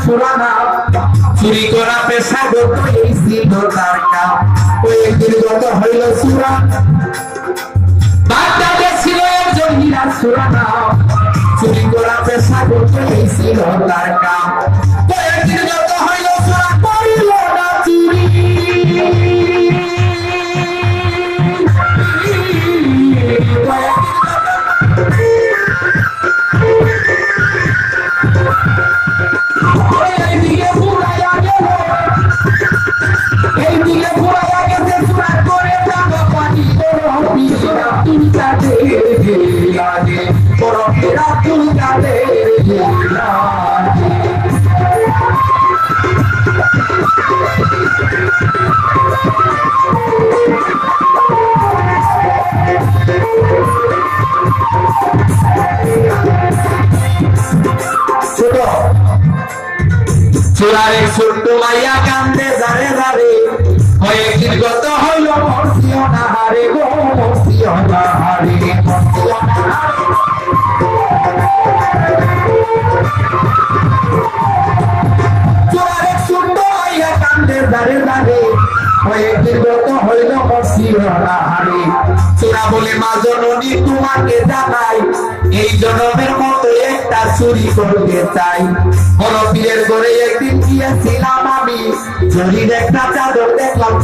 সুরানা চুরি করা পেশা গত এই ছিল তার কাম কয়েকদিন গত হইল সুরা বাগদাদে ছিল একজন হীরা সুরানা চুরি করা পেশা গত এই ছিল তার কাম কয়েকদিন গত হইল সুরা করিল না চুরি চুরারে ছোট্ট মাইয়া কান্দে দাঁড়ে দাঁড়ে কয়েকদিন গত হইল মরছিও না হারে গো মরছিও না হারে মরছিও না চুরারে ছোট্ট মাইয়া কান্দে দাঁড়ে দাঁড়ে কয়েকদিন গত হইল মরছিও না হারে চোরা বলে মা জননী তোমাকে জানাই এই জনমের মতো একটা চুরি করতে চাই বড় পীরের ঘরে একদিন গিয়েছিলাম আমি চুরির একটা চাদর দেখলাম